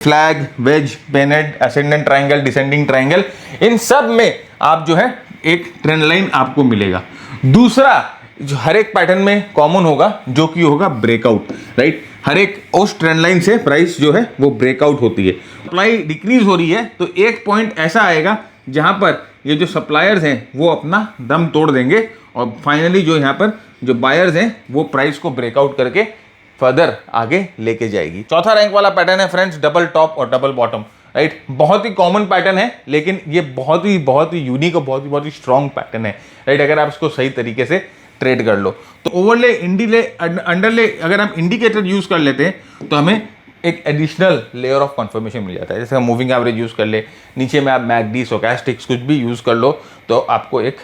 Flag, veg, पेनेट, ascendant triangle, descending triangle, इन सब में आप जो है एक ट्रेंड लाइन आपको मिलेगा। दूसरा जो हर एक पैटर्न में कॉमन होगा जो कि होगा ब्रेकआउट, राइट। हर एक उस ट्रेंड लाइन से प्राइस जो है वो ब्रेकआउट होती है। सप्लाई डिक्रीज हो रही है तो एक पॉइंट ऐसा आएगा जहां पर ये जो सप्लायर्स हैं वो अपना दम तोड़ देंगे और फाइनली जो यहाँ पर जो बायर्स हैं वो प्राइस को ब्रेकआउट करके फर्दर आगे लेके जाएगी। चौथा रैंक वाला पैटर्न है फ्रेंड्स डबल टॉप और डबल बॉटम, राइट। बहुत ही कॉमन पैटर्न है लेकिन ये बहुत ही यूनिक और बहुत ही स्ट्रॉन्ग पैटर्न है, राइट। अगर आप इसको सही तरीके से ट्रेड कर लो तो ओवरले, इंडीले, अंडरले अगर हम इंडिकेटर यूज कर लेते हैं तो हमें एक एडिशनल लेयर ऑफ कंफर्मेशन मिल जाता है। जैसे हम मूविंग एवरेज यूज कर ले, नीचे में आप मैकडी, स्टोचैस्टिक्स कुछ भी यूज कर लो तो आपको एक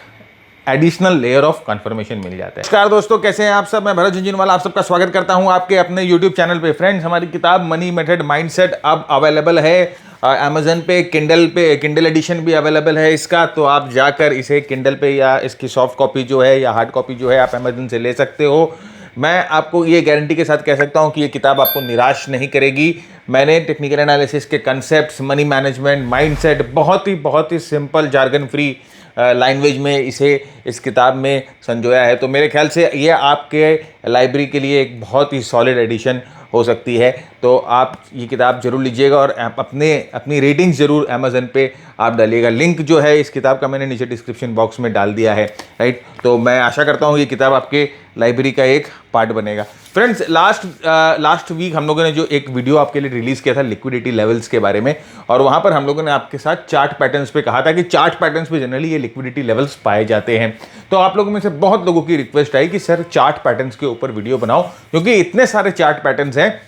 एडिशनल लेयर ऑफ कंफर्मेशन मिल जाता है। नमस्कार दोस्तों, कैसे हैं आप सब। मैं भरत झुंझुनवाला आप सबका स्वागत करता हूं आपके अपने यूट्यूब चैनल पे। फ्रेंड्स, हमारी किताब मनी मेथड माइंडसेट अब अवेलेबल है अमेजन पे, किंडल एडिशन भी अवेलेबल है इसका। तो आप जाकर इसे किंडल पे या इसकी सॉफ्ट कॉपी जो है या हार्ड कॉपी जो है आप अमेजन से ले सकते हो। मैं आपको ये गारंटी के साथ कह सकता हूँ कि ये किताब आपको निराश नहीं करेगी। मैंने टेक्निकल एनालिसिस के कंसेप्ट्स, मनी मैनेजमेंट, माइंडसेट बहुत ही सिंपल, जार्गन फ्री लैंग्वेज में इस किताब में संजोया है। तो मेरे ख्याल से ये आपके लाइब्रेरी के लिए एक बहुत ही सॉलिड एडिशन हो सकती है। तो आप ये किताब जरूर लीजिएगा और अपनी रेटिंग्स जरूर अमेजन पे आप डालिएगा। लिंक जो है इस किताब का मैंने नीचे डिस्क्रिप्शन बॉक्स में डाल दिया है, राइट। तो मैं आशा करता हूँ ये किताब आपके लाइब्रेरी का एक पार्ट बनेगा। फ्रेंड्स, लास्ट वीक हम लोगों ने जो एक वीडियो आपके लिए रिलीज़ किया था लिक्विडिटी लेवल्स के बारे में, और वहाँ पर हम लोगों ने आपके साथ चार्ट पैटर्न्स पे कहा था कि चार्ट पैटर्न्स पे जनरली ये लिक्विडिटी लेवल्स पाए जाते हैं। तो आप लोगों में से बहुत लोगों की रिक्वेस्ट आई कि सर चार्ट पैटर्न्स के ऊपर वीडियो बनाओ, क्योंकि इतने सारे चार्ट पैटर्न्स हैं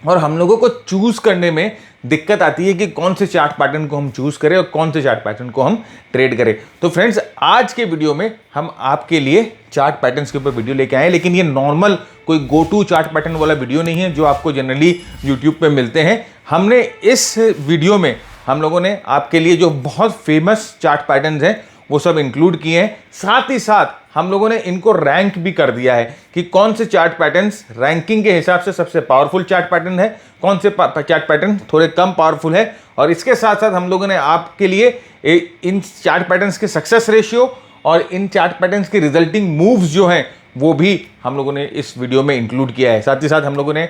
और हम लोगों को चूज करने में दिक्कत आती है कि कौन से चार्ट पैटर्न को हम चूज करें और कौन से चार्ट पैटर्न को हम ट्रेड करें। तो फ्रेंड्स, आज के वीडियो में हम आपके लिए चार्ट पैटर्न्स के ऊपर वीडियो लेके आए हैं, लेकिन ये नॉर्मल कोई गो टू चार्ट पैटर्न वाला वीडियो नहीं है जो आपको जनरली यूट्यूब पे मिलते हैं। हमने इस वीडियो में हम लोगों ने आपके लिए जो बहुत फेमस चार्ट पैटर्न्स हैं वो सब इंक्लूड किए हैं। साथ ही साथ हम लोगों ने इनको रैंक भी कर दिया है कि कौन से चार्ट पैटर्न्स रैंकिंग के हिसाब से सबसे पावरफुल चार्ट पैटर्न है, कौन से चार्ट पैटर्न थोड़े कम पावरफुल है। और इसके साथ साथ हम लोगों ने आपके लिए इन चार्ट पैटर्न्स के सक्सेस रेशियो और इन चार्ट पैटर्न्स के रिजल्टिंग मूव्स जो हैं वो भी हम लोगों ने इस वीडियो में इंक्लूड किया है। साथ ही साथ हम लोगों ने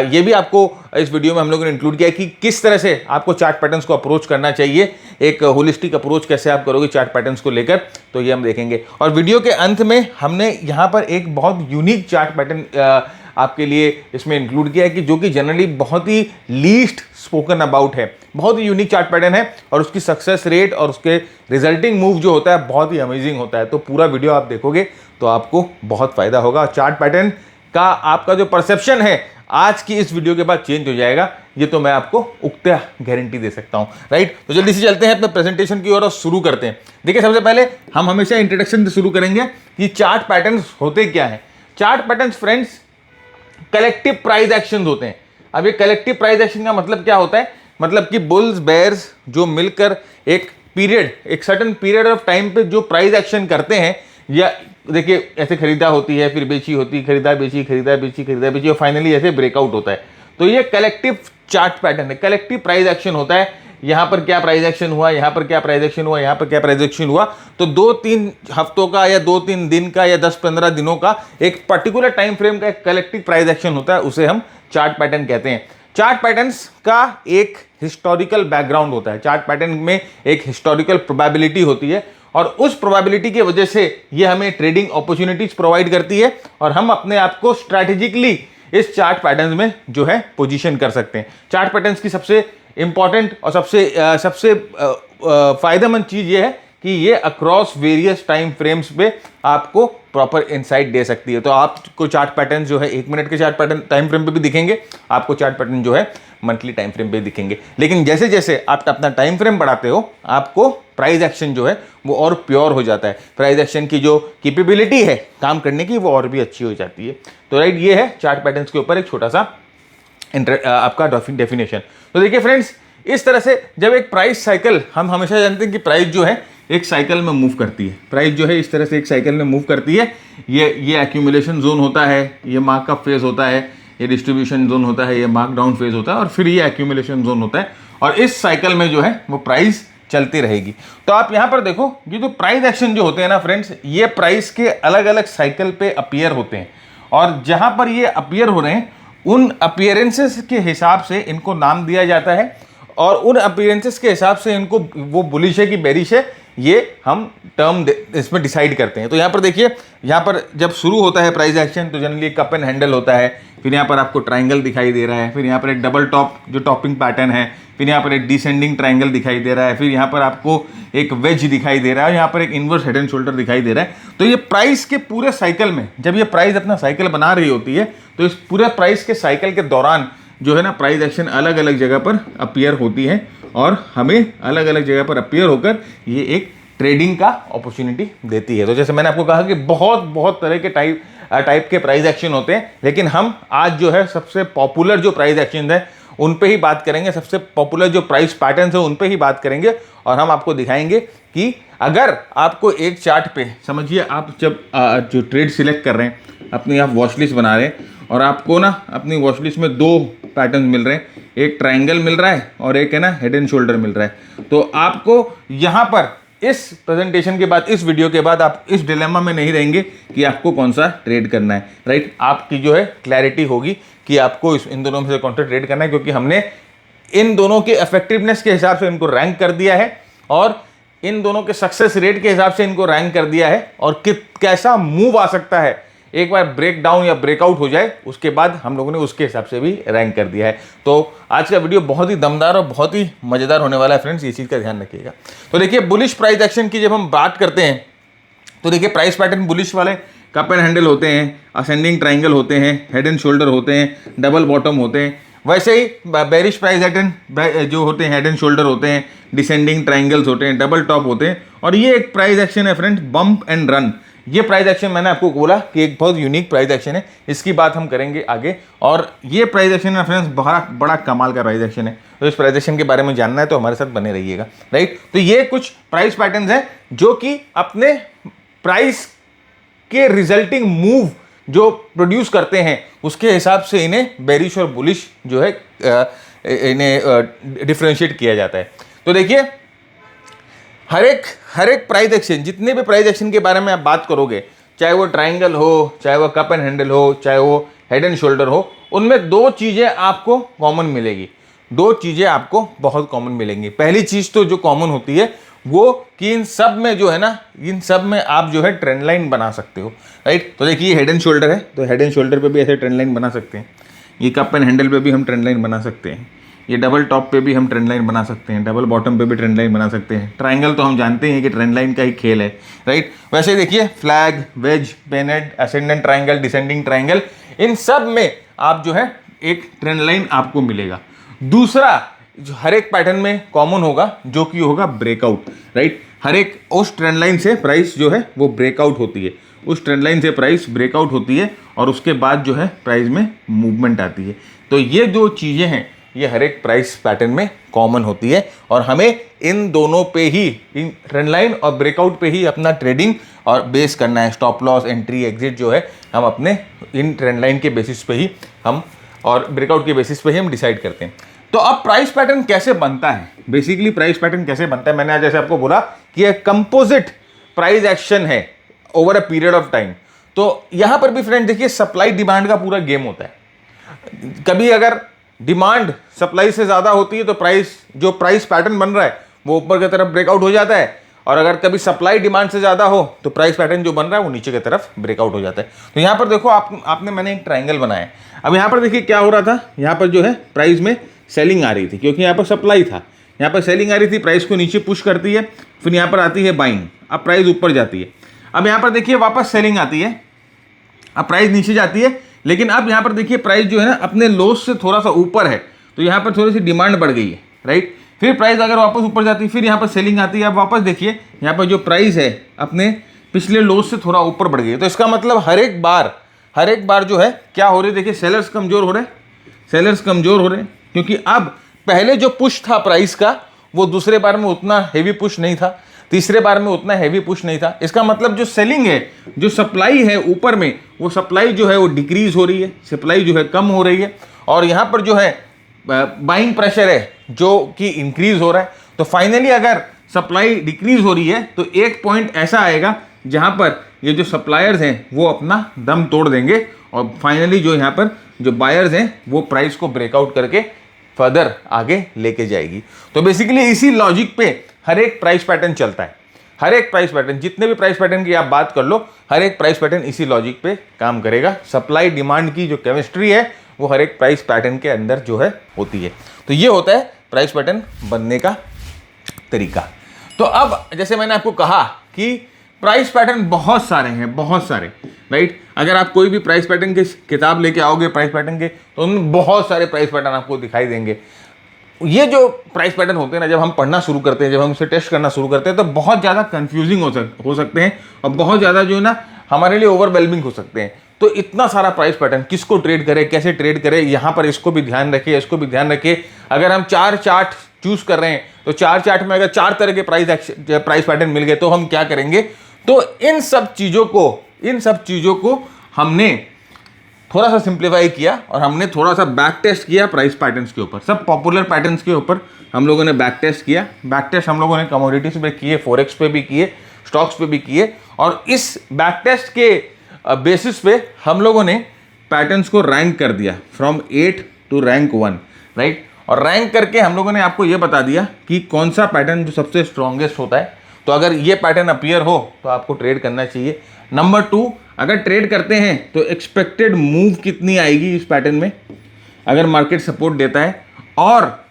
ये भी आपको इस वीडियो में हम लोगों ने इंक्लूड किया है कि किस तरह से आपको चार्ट पैटर्न्स को अप्रोच करना चाहिए, एक होलिस्टिक अप्रोच कैसे आप करोगे चार्ट पैटर्न्स को लेकर, तो ये हम देखेंगे। और वीडियो के अंत में हमने यहाँ पर एक बहुत यूनिक चार्ट पैटर्न आपके लिए इसमें इंक्लूड किया है कि जो कि जनरली बहुत ही लीस्ट स्पोकन अबाउट है। बहुत ही यूनिक चार्ट पैटर्न है और उसकी सक्सेस रेट और उसके रिजल्टिंग मूव जो होता है बहुत ही अमेजिंग होता है। तो पूरा वीडियो आप देखोगे तो आपको बहुत फायदा होगा। चार्ट पैटर्न का आपका जो परसेप्शन है आज की इस वीडियो के बाद चेंज हो जाएगा, ये तो मैं आपको उक्ता गारंटी दे सकता हूं, राइट। तो जल्दी से चलते हैं अपने प्रेजेंटेशन की ओर और शुरू करते हैं। देखिए, सबसे पहले हम हमेशा इंट्रोडक्शन से शुरू करेंगे कि चार्ट पैटर्न्स होते क्या हैं। Chart patterns friends collective price actions होते हैं। अब ये कलेक्टिव प्राइस एक्शन का मतलब क्या होता है, मतलब कि बुल्स बेयर्स जो मिलकर एक सर्टेन पीरियड ऑफ टाइम पे जो प्राइस एक्शन करते हैं, या देखिए ऐसे खरीदा होती है, फिर बेची होती, खरीदा बेची और फाइनली ऐसे ब्रेकआउट होता है। तो ये कलेक्टिव चार्ट पैटर्न है, कलेक्टिव प्राइस एक्शन होता है। यहाँ पर क्या प्राइस एक्शन हुआ, यहाँ पर क्या प्राइस एक्शन हुआ, यहाँ पर क्या प्राइस एक्शन हुआ, तो 2-3 हफ्तों का या 2-3 दिन का या 10-15 दिनों का एक पर्टिकुलर टाइम फ्रेम का एक कलेक्टिव प्राइस एक्शन होता है, उसे हम चार्ट पैटर्न कहते हैं। चार्ट पैटर्न्स का एक हिस्टोरिकल बैकग्राउंड होता है। चार्ट पैटर्न में एक हिस्टोरिकल प्रोबेबिलिटी होती है और उस प्रोबेबिलिटी की वजह से ये हमें ट्रेडिंग अपॉर्चुनिटीज प्रोवाइड करती है और हम अपने आप को स्ट्रैटेजिकली इस चार्ट पैटर्न्स में जो है पोजीशन कर सकते हैं। चार्ट पैटर्न्स की सबसे इंपॉर्टेंट और सबसे फायदेमंद चीज ये है कि ये अक्रॉस वेरियस टाइम फ्रेम्स पे आपको प्रॉपर इनसाइट दे सकती है। तो आपको चार्ट पैटर्न जो है 1 मिनट के चार्ट पैटर्न टाइम फ्रेम पे भी दिखेंगे, आपको चार्ट पैटर्न जो है मंथली टाइम फ्रेम पे दिखेंगे। लेकिन जैसे जैसे आप अपना टाइम फ्रेम बढ़ाते हो, आपको प्राइस एक्शन जो है वो और प्योर हो जाता है। प्राइस एक्शन की जो कैपेबिलिटी है काम करने की वो और भी अच्छी हो जाती है। तो राइट, ये है चार्ट पैटर्न्स के ऊपर एक छोटा सा आपका डेफिनेशन। तो देखिए फ्रेंड्स, इस तरह से जब एक प्राइस साइकिल, हम हमेशा जानते हैं कि प्राइस जो है एक साइकिल में मूव करती है, प्राइस जो है इस तरह से एक साइकिल में मूव करती है। ये एक्यूमुलेशन जोन होता है, ये मार्कअप फेज होता है, ये डिस्ट्रीब्यूशन जोन होता है, ये मार्कडाउन फेज होता है और फिर ये एक्यूमुलेशन जोन होता है। और इस साइकिल में जो है वो प्राइस चलती रहेगी। तो आप यहाँ पर देखो ये जो प्राइस एक्शन जो होते हैं ना फ्रेंड्स, ये प्राइस के अलग अलग साइकिल पे अपीयर होते हैं और जहाँ पर ये अपीयर हो रहे हैं उन अपीयरेंसेस के हिसाब से इनको नाम दिया जाता है और उन अपीयरेंसेस के हिसाब से इनको वो बुलिश है कि बेरिश है ये हम टर्म इसमें डिसाइड करते हैं। तो यहाँ पर देखिए, यहाँ पर जब शुरू होता है प्राइस एक्शन तो जनरली कप एंड हैंडल होता है, फिर यहाँ पर आपको ट्रायंगल दिखाई दे रहा है, फिर यहाँ पर एक डबल टॉप जो टॉपिंग पैटर्न है, फिर यहाँ पर एक डिसेंडिंग ट्रायंगल दिखाई दे रहा है, फिर यहाँ पर आपको एक वेज दिखाई दे रहा है, यहाँ पर एक इन्वर्स हेड एंड शोल्डर दिखाई दे रहा है। तो ये प्राइस के पूरे साइकिल में जब ये प्राइस अपना साइकिल बना रही होती है तो इस पूरे प्राइस के साइकिल के दौरान जो है ना प्राइस एक्शन अलग अलग जगह पर अपीयर होती है और हमें अलग अलग जगह पर अपीयर होकर ये एक ट्रेडिंग का अपॉर्चुनिटी देती है। तो जैसे मैंने आपको कहा कि बहुत तरह के टाइप के प्राइस एक्शन होते हैं, लेकिन हम आज जो है सबसे पॉपुलर जो प्राइस एक्शन है उन पे ही बात करेंगे, सबसे पॉपुलर जो प्राइस पैटर्न है उन पे ही बात करेंगे और हम आपको दिखाएंगे कि अगर आपको एक चार्ट पे समझिए आप जब जो ट्रेड सिलेक्ट कर रहे हैं, अपनी आप वॉच लिस्ट बना रहे हैं और आपको ना अपनी वॉच लिस्ट में दो पैटर्न मिल रहे हैं, एक ट्रायंगल मिल रहा है और एक है ना हेड एंड शोल्डर मिल रहा है। तो आपको यहाँ पर इस प्रेजेंटेशन के बाद, इस वीडियो के बाद आप इस डिलेमा में नहीं रहेंगे कि आपको कौन सा ट्रेड करना है, राइट। आपकी जो है क्लैरिटी होगी कि आपको इन दोनों में से कौन सा ट्रेड करना है, क्योंकि हमने इन दोनों के इफेक्टिवनेस के हिसाब से इनको रैंक कर दिया है और इन दोनों के सक्सेस रेट के हिसाब से इनको रैंक कर दिया है और कैसा मूव आ सकता है एक बार ब्रेक डाउन या ब्रेकआउट हो जाए उसके बाद हम लोगों ने उसके हिसाब से भी रैंक कर दिया है। तो आज का वीडियो बहुत ही दमदार और बहुत ही मज़ेदार होने वाला है फ्रेंड्स, ये चीज़ का ध्यान रखिएगा। तो देखिए बुलिश प्राइस एक्शन की जब हम बात करते हैं तो देखिए प्राइस पैटर्न बुलिश वाले कप एंड हैंडल होते हैं, असेंडिंग ट्राइंगल होते हैं, हेड एंड शोल्डर होते हैं, डबल बॉटम होते हैं। वैसे ही बेरिश प्राइस एक्शन जो होते हैं हेड एंड शोल्डर होते हैं, डिसेंडिंग ट्राइंगल्स होते हैं, डबल टॉप होते हैं। और ये एक प्राइस एक्शन है फ्रेंड्स, बम्प एंड रन। ये प्राइस एक्शन मैंने आपको बोला कि एक बहुत यूनिक प्राइस एक्शन है, इसकी बात हम करेंगे आगे। और ये प्राइस एक्शन है फ्रेंड्स बड़ा कमाल का प्राइस एक्शन है। तो इस प्राइस एक्शन के बारे में जानना है तो हमारे साथ बने रहिएगा, राइट। तो ये कुछ प्राइस पैटर्न्स हैं जो कि अपने प्राइस के रिजल्टिंग मूव जो प्रोड्यूस करते हैं उसके हिसाब से इन्हें बेरिश और बुलिश जो है इन्हें डिफरेंशिएट किया जाता है। तो देखिए हर एक प्राइस एक्शन, जितने भी प्राइस एक्शन के बारे में आप बात करोगे, चाहे वो ट्रायंगल हो, चाहे वो कप एंड हैंडल हो, चाहे वो हेड एंड शोल्डर हो, उनमें दो चीज़ें आपको कॉमन मिलेगी। दो चीज़ें आपको बहुत कॉमन मिलेंगी। पहली चीज़ तो जो कॉमन होती है वो कि इन सब में जो है ना, इन सब में आप जो है ट्रेंड लाइन बना सकते हो, राइट। तो देखिए हेड एंड शोल्डर है तो हेड एंड शोल्डर पे भी ऐसे ट्रेंड लाइन बना सकते हैं। ये कप एंड हैंडल पे भी हम ट्रेंड लाइन बना सकते हैं। ये डबल टॉप पे भी हम ट्रेंड लाइन बना सकते हैं, डबल बॉटम पे भी ट्रेंड लाइन बना सकते हैं। ट्रायंगल तो हम जानते हैं कि ट्रेंड लाइन का ही खेल है, राइट। वैसे देखिए फ्लैग, वेज, बेनेड, असेंडेंट ट्रायंगल, डिसेंडिंग ट्रायंगल, इन सब में आप जो है एक ट्रेंड लाइन आपको मिलेगा। दूसरा जो हर एक पैटर्न में कॉमन होगा जो कि होगा ब्रेकआउट, राइट। हर एक उस ट्रेंड लाइन से प्राइस जो है वो ब्रेकआउट होती है, उस ट्रेंड लाइन से प्राइस ब्रेकआउट होती है और उसके बाद जो है प्राइस में मूवमेंट आती है। तो ये जो चीज़ें हैं ये हर एक प्राइस पैटर्न में कॉमन होती है और हमें इन दोनों पे ही, इन ट्रेंड लाइन और ब्रेकआउट पे ही अपना ट्रेडिंग और बेस करना है। स्टॉप लॉस, एंट्री, एग्जिट जो है हम अपने इन ट्रेंड लाइन के बेसिस पे ही हम और ब्रेकआउट के बेसिस पे ही हम डिसाइड करते हैं। तो अब प्राइस पैटर्न कैसे बनता है, बेसिकली प्राइस पैटर्न कैसे बनता है, मैंने आज जैसे आपको बोला कि एक कंपोजिट प्राइस एक्शन है over a period of time. तो यहाँ पर भी फ्रेंड देखिए सप्लाई डिमांड का पूरा गेम होता है। कभी अगर डिमांड सप्लाई से ज़्यादा होती है तो जो प्राइस पैटर्न बन रहा है वो ऊपर की तरफ ब्रेकआउट हो जाता है, और अगर कभी सप्लाई डिमांड से ज़्यादा हो तो प्राइस पैटर्न जो बन रहा है वो नीचे की तरफ ब्रेकआउट हो जाता है। तो यहाँ पर देखो मैंने एक ट्रायंगल बनाया। अब यहाँ पर देखिए क्या हो रहा था, यहाँ पर जो है प्राइस में सेलिंग आ रही थी क्योंकि यहाँ पर सप्लाई था, यहाँ पर सेलिंग आ रही थी, प्राइस को नीचे पुश करती है, फिर यहाँ पर आती है बाइंग, अब प्राइस ऊपर जाती है। अब यहाँ पर देखिए वापस सेलिंग आती है, अब प्राइस नीचे जाती है, लेकिन अब यहाँ पर देखिए प्राइस जो है ना अपने लोस से थोड़ा सा ऊपर है तो यहाँ पर थोड़ी सी डिमांड बढ़ गई है, राइट। फिर प्राइस अगर वापस ऊपर जाती है, फिर यहाँ पर सेलिंग आती है, अब वापस देखिए यहाँ पर जो प्राइस है अपने पिछले लोस से थोड़ा ऊपर बढ़ गई है। तो इसका मतलब हर एक बार जो है क्या हो रही है, देखिए सेलर्स कमज़ोर हो रहे हैं क्योंकि अब पहले जो पुश था प्राइस का वो दूसरे बार में उतना हेवी पुश नहीं था। तीसरे बार में उतना हैवी पुश नहीं था। इसका मतलब जो सेलिंग है, जो सप्लाई है ऊपर में, वो सप्लाई जो है वो डिक्रीज हो रही है, सप्लाई जो है कम हो रही है, और यहाँ पर जो है बाइंग प्रेशर है जो कि इंक्रीज हो रहा है। तो फाइनली अगर सप्लाई डिक्रीज हो रही है तो एक पॉइंट ऐसा आएगा जहां पर ये जो सप्लायर्स हैं वो अपना दम तोड़ देंगे, और फाइनली जो यहाँ पर जो बायर्स हैं वो प्राइस को ब्रेकआउट करके फर्दर आगे लेके जाएगी। तो बेसिकली इसी लॉजिक पे हर एक प्राइस पैटर्न चलता है। हर एक प्राइस पैटर्न, जितने भी प्राइस पैटर्न की आप बात कर लो, हर एक प्राइस पैटर्न इसी लॉजिक पे काम करेगा। सप्लाई डिमांड की जो केमिस्ट्री है वो हर एक प्राइस पैटर्न के अंदर जो है होती है। तो ये होता है प्राइस पैटर्न बनने का तरीका। तो अब जैसे मैंने आपको कहा कि प्राइस पैटर्न बहुत सारे हैं, बहुत सारे, राइट। अगर आप कोई भी प्राइस पैटर्न की किताब लेके आओगे प्राइस पैटर्न के, तो उनमें बहुत सारे प्राइस पैटर्न आपको दिखाई देंगे। ये जो प्राइस पैटर्न होते हैं ना, जब हम पढ़ना शुरू करते हैं, जब हम उसे टेस्ट करना शुरू करते हैं, तो बहुत ज़्यादा कंफ्यूजिंग हो सकते हैं, और बहुत ज़्यादा जो है ना हमारे लिए ओवरवेलमिंग हो सकते हैं। तो इतना सारा प्राइस पैटर्न, किसको ट्रेड करें, कैसे ट्रेड करें, यहाँ पर इसको भी ध्यान रखिए, इसको भी ध्यान रखिए। अगर हम 4 चार्ट चूज कर रहे हैं, तो 4 चार्ट में अगर 4 तरह के प्राइस पैटर्न मिल गए तो हम क्या करेंगे। तो इन सब चीज़ों को हमने थोड़ा सा सिंप्लीफाई किया, और हमने थोड़ा सा बैक टेस्ट किया प्राइस पैटर्न्स के ऊपर। सब पॉपुलर पैटर्न्स के ऊपर हम लोगों ने बैक टेस्ट किया। बैक टेस्ट हम लोगों ने कमोडिटीज पे किए, फॉरेक्स पे भी किए, स्टॉक्स पे भी किए, और इस बैक टेस्ट के बेसिस पे हम लोगों ने पैटर्न्स को रैंक कर दिया फ्रॉम 8 टू रैंक 1, राइट। और रैंक करके हम लोगों ने आपको ये बता दिया कि कौन सा पैटर्न जो सबसे स्ट्रॉन्गेस्ट होता है। तो अगर ये पैटर्न अपीयर हो तो आपको ट्रेड करना चाहिए। नंबर 2, अगर ट्रेड करते हैं तो एक्सपेक्टेड मूव कितनी आएगी इस पैटर्न में, अगर मार्केट सपोर्ट देता है, और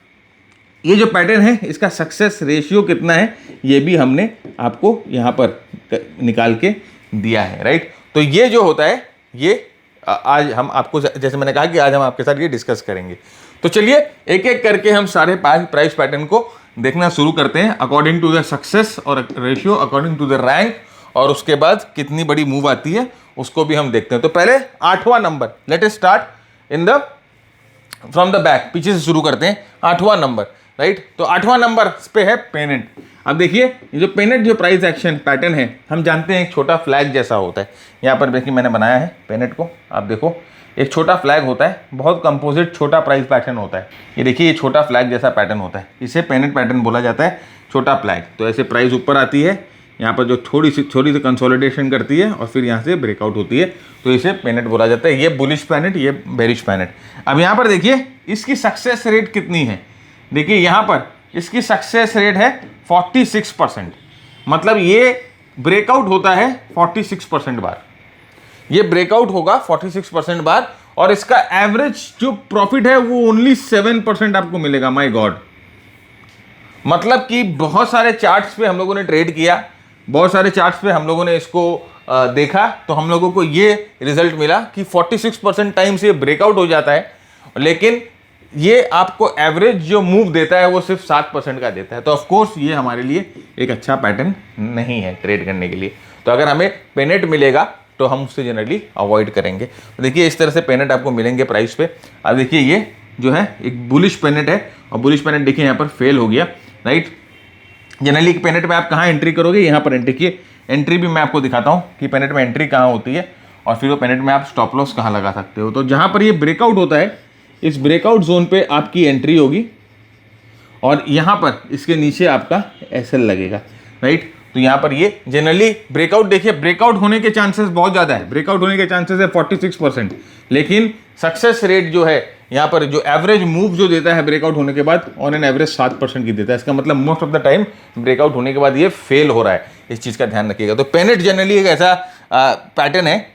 ये जो पैटर्न है इसका सक्सेस रेशियो कितना है, ये भी हमने आपको यहाँ पर निकाल के दिया है, राइट। तो ये जो होता है, ये आज हम आपको, जैसे मैंने कहा कि आज हम आपके साथ ये डिस्कस करेंगे। तो चलिए एक एक करके हम सारे 5 प्राइस पैटर्न को देखना शुरू करते हैं, अकॉर्डिंग टू द सक्सेस और ratio, according to the rank, और उसके बाद कितनी बड़ी मूव आती है उसको भी हम देखते हैं। तो पहले 8वां number, let us start in the from the back, पीछे से शुरू करते हैं। 8वां नंबर, राइट। तो 8वां नंबर पे है पेनेट। अब देखिए ये जो पेनेट जो प्राइस एक्शन पैटर्न है, हम जानते हैं एक छोटा फ्लैग जैसा होता है। यहाँ पर देखिए मैंने बनाया है पेनेट को, आप देखो एक छोटा फ्लैग होता है, बहुत कंपोजिट छोटा प्राइस पैटर्न होता है। ये देखिए ये छोटा फ्लैग जैसा पैटर्न होता है, इसे पेनेट पैटर्न बोला जाता है, छोटा फ्लैग। तो ऐसे प्राइस ऊपर आती है, यहाँ पर जो थोड़ी सी कंसोलिडेशन करती है और फिर यहाँ से ब्रेकआउट होती है, तो इसे पेनेट बोला जाता है। ये बुलिश पैनेट, ये बेरिश पैनेट। अब यहाँ पर देखिए इसकी सक्सेस रेट कितनी है, देखिए यहाँ पर इसकी सक्सेस रेट है 46%। मतलब ये ब्रेकआउट होता है 46% बार, ये ब्रेकआउट होगा 46% बार, और इसका एवरेज जो प्रॉफिट है वो ओनली 7% आपको मिलेगा। माय गॉड, मतलब कि बहुत सारे चार्ट्स पे हम लोगों ने ट्रेड किया, बहुत सारे चार्ट्स पे हम लोगों ने इसको देखा, तो हम लोगों को ये रिजल्ट मिला कि 46% टाइम्स ये ब्रेकआउट हो जाता है, लेकिन ये आपको एवरेज जो मूव देता है वो सिर्फ 7% का देता है। तो ऑफ कोर्स ये हमारे लिए एक अच्छा पैटर्न नहीं है ट्रेड करने के लिए। तो अगर हमें पेनेट मिलेगा तो हम उससे जनरली अवॉइड करेंगे। तो देखिए इस तरह से पेनेट आपको मिलेंगे प्राइस पे। अब देखिए ये जो है एक बुलिश पेनेट है, और बुलिश पेनेट देखिए यहाँ पर फेल हो गया, राइट। जनरली पेनेट में आप कहाँ एंट्री करोगे, यहाँ पर एंट्री किए। एंट्री भी मैं आपको दिखाता हूँ कि पेनेट में एंट्री कहाँ होती है, और फिर वो पेनेट में आप स्टॉप लॉस कहाँ लगा सकते हो। तो जहाँ पर ये ब्रेकआउट होता है, इस ब्रेकआउट जोन पे आपकी एंट्री होगी, और यहाँ पर इसके नीचे आपका एसएल लगेगा, राइट। तो यहाँ पर ये जनरली ब्रेकआउट, देखिए ब्रेकआउट होने के चांसेस बहुत ज़्यादा है, ब्रेकआउट होने के चांसेस है 46%, लेकिन सक्सेस रेट जो है यहाँ पर जो एवरेज मूव जो देता है ब्रेकआउट होने के बाद ऑन एन एवरेज 7% की देता है। इसका मतलब most of the time breakout होने के बाद ये फेल हो रहा है, इस चीज़ का ध्यान रखिएगा। तो पेनेट जनरली एक ऐसा पैटर्न है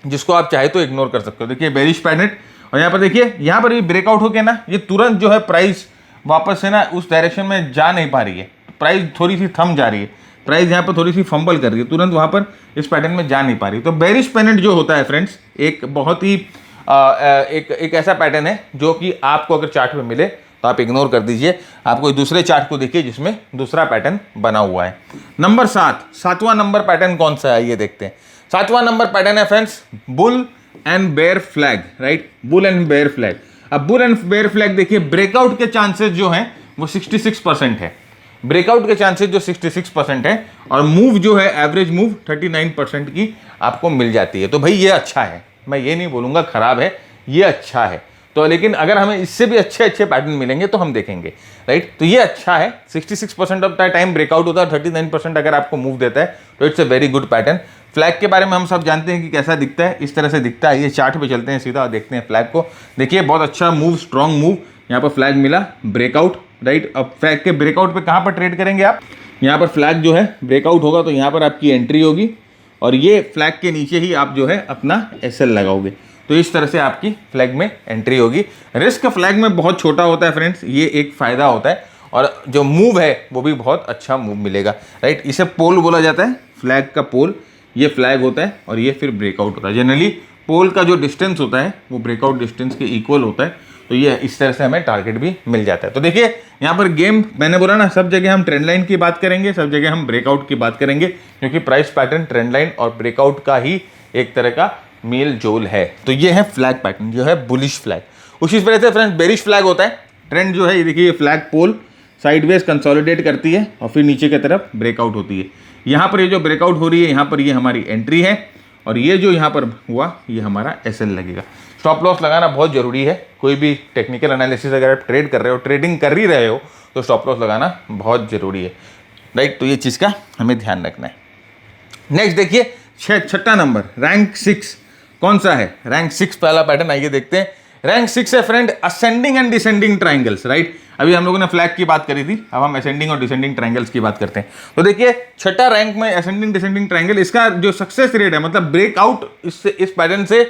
जिसको आप चाहे तो इग्नोर कर सकते हो। देखिए बेरिश पैनेट, और यहाँ पर देखिए यहाँ पर भी ब्रेकआउट होके ना ये तुरंत जो है प्राइस वापस से ना उस डायरेक्शन में जा नहीं पा रही है, प्राइस थोड़ी सी थम जा रही है, प्राइस यहाँ पर थोड़ी सी फंबल कर रही है, तुरंत वहाँ पर इस पैटर्न में जा नहीं पा रही। तो बेरिश पैनेट जो होता है फ्रेंड्स, एक बहुत ही एक ऐसा पैटर्न है जो कि आपको अगर चार्ट में मिले तो आप इग्नोर कर दीजिए, आप कोई दूसरे चार्ट को देखिए जिसमें दूसरा पैटर्न बना हुआ है। नंबर 7, 7वां नंबर पैटर्न कौन सा है ये देखते हैं। 7वां नंबर पैटर्न है friends bull and bear flag, right, bull and bear flag. अब बुल एंड बेयर फ्लैग देखिए ब्रेकआउट के चांसेस जो हैं वो 66% है, ब्रेकआउट के चांसेस जो 66% है, और मूव जो है एवरेज मूव 39% की आपको मिल जाती है। तो भाई ये अच्छा है, मैं ये नहीं बोलूँगा खराब है, ये अच्छा है। तो लेकिन अगर हमें इससे भी अच्छे अच्छे पैटर्न मिलेंगे तो हम देखेंगे, राइट। तो ये अच्छा है, 66% ऑफ द टाइम ब्रेकआउट होता है, 39% अगर आपको मूव देता है तो it's a very good pattern. Flag के बारे में हम सब जानते हैं कि कैसा दिखता है, इस तरह से दिखता है। ये चार्ट पे चलते हैं सीधा और देखते हैं फ्लैग को। देखिए बहुत अच्छा मूव, स्ट्रॉन्ग मूव, यहाँ पर फ्लैग मिला, ब्रेकआउट, राइट। अब फ्लैग के ब्रेकआउट पे कहाँ पर ट्रेड करेंगे आप, यहाँ पर फ्लैग जो है ब्रेकआउट होगा तो यहाँ पर आपकी एंट्री होगी, और ये फ्लैग के नीचे ही आप जो है अपना SL लगाओगे। तो इस तरह से आपकी फ्लैग में एंट्री होगी। रिस्क फ्लैग में बहुत छोटा होता है फ्रेंड्स, ये एक फ़ायदा होता है, और जो मूव है वो भी बहुत अच्छा मूव मिलेगा, राइट। इसे पोल बोला जाता है, फ्लैग का पोल, ये फ्लैग होता है और ये फिर ब्रेकआउट होता है। जनरली पोल का जो डिस्टेंस होता है वो ब्रेकआउट डिस्टेंस के इक्वल होता है, तो ये इस तरह से हमें टारगेट भी मिल जाता है। तो देखिए यहाँ पर गेम, मैंने बोला ना, सब जगह हम ट्रेंड लाइन की बात करेंगे, सब जगह हम ब्रेकआउट की बात करेंगे, क्योंकि प्राइस पैटर्न ट्रेंड लाइन और ब्रेकआउट का ही एक तरह का मेल जोल है। तो ये है फ्लैग पैटर्न जो है बुलिश फ्लैग। उसी तरह से फ्रेंड्स बेरिश फ्लैग होता है। ट्रेंड जो है ये देखिए, ये फ्लैग पोल साइडवेज कंसोलिडेट करती है और फिर नीचे की तरफ ब्रेकआउट होती है। यहाँ पर ये जो ब्रेकआउट हो रही है, यहाँ पर ये हमारी एंट्री है, और ये जो यहाँ पर हुआ ये हमारा SL लगेगा। स्टॉप लॉस लगाना बहुत जरूरी है। कोई भी टेक्निकल एनालिसिस अगर आप ट्रेड कर रहे हो, ट्रेडिंग कर ही रहे हो, तो स्टॉप लॉस लगाना बहुत जरूरी है, राइट। तो ये चीज़ का हमें ध्यान रखना है। नेक्स्ट देखिए, छठा नंबर, रैंक 6 कौन सा है? रैंक 6 पहला पैटर्न, आइए देखते हैं। रैंक 6 है friend ascending and descending triangles, right. अभी हम लोगों ने फ्लैग की बात करी थी, अब हम असेंडिंग और डिसेंडिंग ट्राइंगल्स की बात करते हैं। तो देखिए छठा रैंक में असेंडिंग डिसेंडिंग ट्राइंगल, इसका जो सक्सेस रेट है, मतलब ब्रेकआउट इस पैटर्न से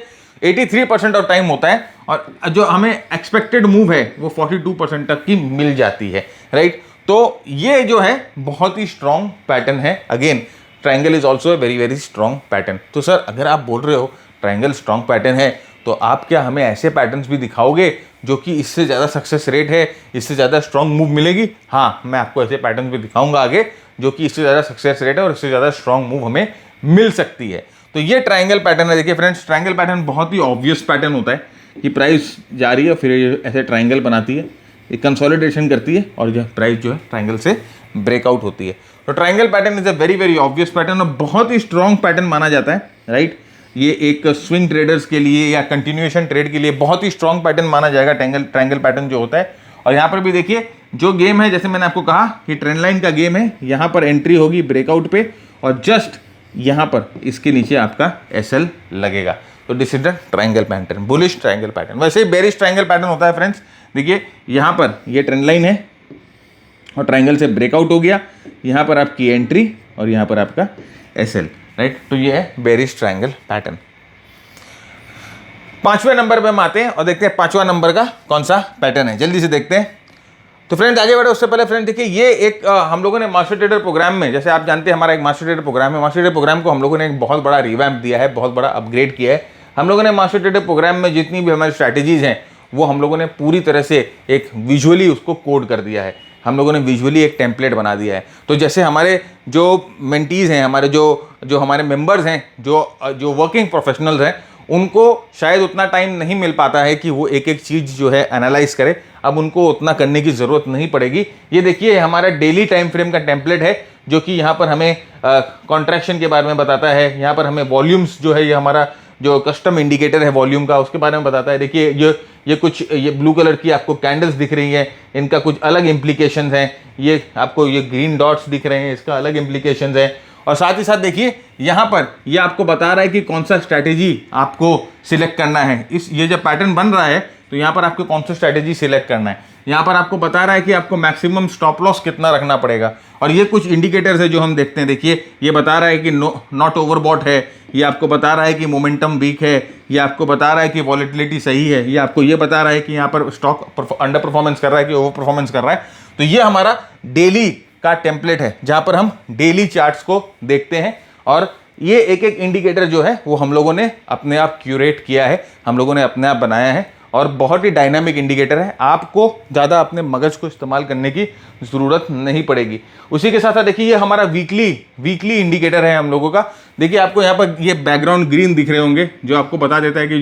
83% ऑफ टाइम होता है, और जो हमें एक्सपेक्टेड मूव है वो 42% तक की मिल जाती है, राइट। तो ये जो है बहुत ही स्ट्रॉन्ग पैटर्न है। Again triangle is also very very strong pattern. तो सर अगर आप बोल रहे हो ट्राइंगल स्ट्रॉन्ग पैटर्न है, तो आप क्या हमें ऐसे पैटर्न्स भी दिखाओगे जो कि इससे ज़्यादा सक्सेस रेट है, इससे ज़्यादा स्ट्रॉन्ग मूव मिलेगी? हाँ, मैं आपको ऐसे पैटर्न्स भी दिखाऊंगा आगे जो कि इससे ज़्यादा सक्सेस रेट है और इससे ज़्यादा स्ट्रॉन्ग मूव हमें मिल सकती है। तो ये ट्राइंगल पैटर्न है। देखिए फ्रेंड्स, ट्राइंगल पैटर्न बहुत ही ऑब्वियस पैटर्न होता है कि प्राइस जा रही है, फिर ये ऐसे ट्राइंगल बनाती है, ये कंसोलिडेशन करती है, और जो प्राइस जो है ट्राइंगल से ब्रेकआउट होती है। तो triangle pattern is a very very obvious pattern और बहुत ही स्ट्रॉन्ग पैटर्न माना जाता है, राइट। ये एक स्विंग ट्रेडर्स के लिए या कंटिन्यूएशन ट्रेड के लिए बहुत ही स्ट्रॉन्ग पैटर्न माना जाएगा ट्राइंगल पैटर्न जो होता है। और यहाँ पर भी देखिए जो गेम है, जैसे मैंने आपको कहा कि ट्रेंड लाइन का गेम है, यहाँ पर एंट्री होगी ब्रेकआउट पे, और जस्ट यहाँ पर इसके नीचे आपका SL लगेगा। तो this is the triangle pattern, bullish triangle pattern. वैसे ही बेरिश ट्राइंगल पैटर्न होता है फ्रेंड्स। देखिए यहाँ पर ये ट्रेंड लाइन है और ट्राइंगल से ब्रेकआउट हो गया, यहाँ पर आपकी एंट्री और यहाँ पर आपका SL, राइट। तो ये है बेरिश ट्राइंगल पैटर्न। पांचवें नंबर पे हम आते हैं और देखते हैं पांचवा नंबर का कौन सा पैटर्न है, जल्दी से देखते हैं। तो फ्रेंड्स आगे बढ़े उससे पहले फ्रेंड देखिए, ये एक हम लोगों ने मास्टर ट्रेडर प्रोग्राम में, जैसे आप जानते हैं हमारा एक मास्टर ट्रेडर प्रोग्राम है, मास्टर ट्रेडर प्रोग्राम को हम लोगों ने एक बहुत बड़ा रिवैम्प दिया है, बहुत बड़ा अपग्रेड किया है। हम लोगों ने मास्टर ट्रेडर प्रोग्राम में जितनी भी हमारी स्ट्रैटेजीज हैं वो हम लोगों ने पूरी तरह से एक विजुअली उसको कोड कर दिया है, हम लोगों ने विजुअली एक टेम्पलेट बना दिया है। तो जैसे हमारे जो मेंटीज हैं, हमारे जो हमारे मेंबर्स हैं, जो वर्किंग प्रोफेशनल्स हैं, उनको शायद उतना टाइम नहीं मिल पाता है कि वो एक एक चीज़ जो है एनालाइज करे। अब उनको उतना करने की ज़रूरत नहीं पड़ेगी। ये देखिए हमारा डेली टाइम फ्रेम का टेम्पलेट है, जो कि यहाँ पर हमें कॉन्ट्रैक्शन के बारे में बताता है, यहाँ पर हमें वॉल्यूम्स जो है, ये हमारा जो कस्टम इंडिकेटर है वॉल्यूम का, उसके बारे में बताता है। देखिए ये ब्लू कलर की आपको कैंडल्स दिख रही हैं, इनका कुछ अलग इम्प्लीकेशंस हैं। ये आपको ये ग्रीन डॉट्स दिख रहे हैं, इसका अलग इम्प्लीकेशंस है। और साथ ही साथ देखिए यहाँ पर ये आपको बता रहा है कि कौन सा स्ट्रैटेजी आपको सिलेक्ट करना है। ये जब पैटर्न बन रहा है तो यहाँ पर आपको कौन सा स्ट्रैटेजी सिलेक्ट करना है। यहाँ पर आपको बता रहा है कि आपको मैक्सिमम स्टॉप लॉस कितना रखना पड़ेगा। और ये कुछ इंडिकेटर्स है जो हम देखते हैं। देखिए ये बता रहा है कि नॉट ओवरबॉट है, ये आपको बता रहा है कि मोमेंटम वीक है, ये आपको बता रहा है कि वॉलेटिलिटी सही है, ये आपको ये बता रहा है कि यहाँ पर स्टॉक अंडर परफॉर्मेंस कर रहा है कि ओवर परफॉर्मेंस कर रहा है। तो ये हमारा डेली का टेम्पलेट है, जहाँ पर हम डेली चार्ट्स को देखते हैं। और ये एक एक इंडिकेटर जो है वो हम लोगों ने अपने आप क्यूरेट किया है, हम लोगों ने अपने आप बनाया है, और बहुत ही डायनामिक इंडिकेटर है। आपको ज़्यादा अपने मगज को इस्तेमाल करने की ज़रूरत नहीं पड़ेगी। उसी के साथ साथ देखिए ये हमारा वीकली इंडिकेटर है हम लोगों का। देखिए आपको यहाँ पर ये बैकग्राउंड ग्रीन दिख रहे होंगे, जो आपको बता देता है कि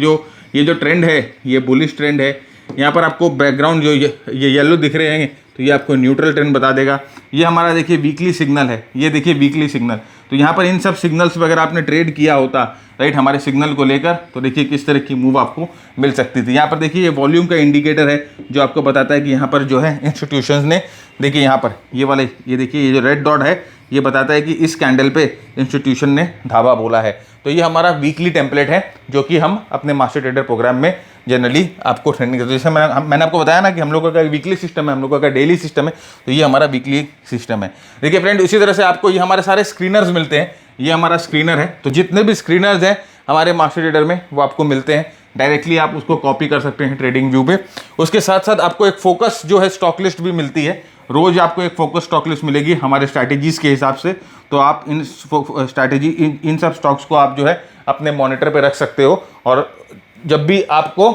ये जो ट्रेंड है ये बुलिश ट्रेंड है। यहाँ पर आपको बैकग्राउंड जो ये येलो दिख रहे हैं तो ये आपको न्यूट्रल ट्रेंड बता देगा। ये हमारा देखिए वीकली सिग्नल है, ये देखिए वीकली सिग्नल। तो यहाँ पर इन सब सिग्नल्स वगैरह आपने ट्रेड किया होता राइट हमारे सिग्नल को लेकर, तो देखिए किस तरह की मूव आपको मिल सकती थी। यहाँ पर देखिए ये वॉल्यूम का इंडिकेटर है जो आपको बताता है कि यहाँ पर जो है इंस्टीट्यूशंस ने, देखिए यहाँ पर ये वाले, ये देखिए ये जो रेड डॉट है ये बताता है कि इस कैंडल पे इंस्टीट्यूशन ने धावा बोला है। तो ये हमारा वीकली टेम्पलेट है जो कि हम अपने मास्टर ट्रेडर प्रोग्राम में जनरली आपको ट्रेनिंग करते हैं। जैसे मैंने आपको बताया ना कि हम लोगों का वीकली सिस्टम है, हम लोगों का डेली सिस्टम है, तो ये हमारा वीकली सिस्टम है। देखिए फ्रेंड, इसी तरह से आपको ये हमारे सारे स्क्रीनर्स मिलते हैं, ये हमारा स्क्रीनर है। तो जितने भी स्क्रीनर्स हैं हमारे मास्टर ट्रेडर में वो आपको मिलते हैं, डायरेक्टली आप उसको कॉपी कर सकते हैं ट्रेडिंग व्यू पे। उसके साथ साथ आपको एक फोकस जो है स्टॉक लिस्ट भी मिलती है, रोज आपको एक फोकस स्टॉक लिस्ट मिलेगी हमारे स्ट्रैटेजीज के हिसाब से। तो आप इन स्ट्रैटेजी इन सब स्टॉक्स को आप जो है अपने मॉनिटर पे रख सकते हो, और जब भी आपको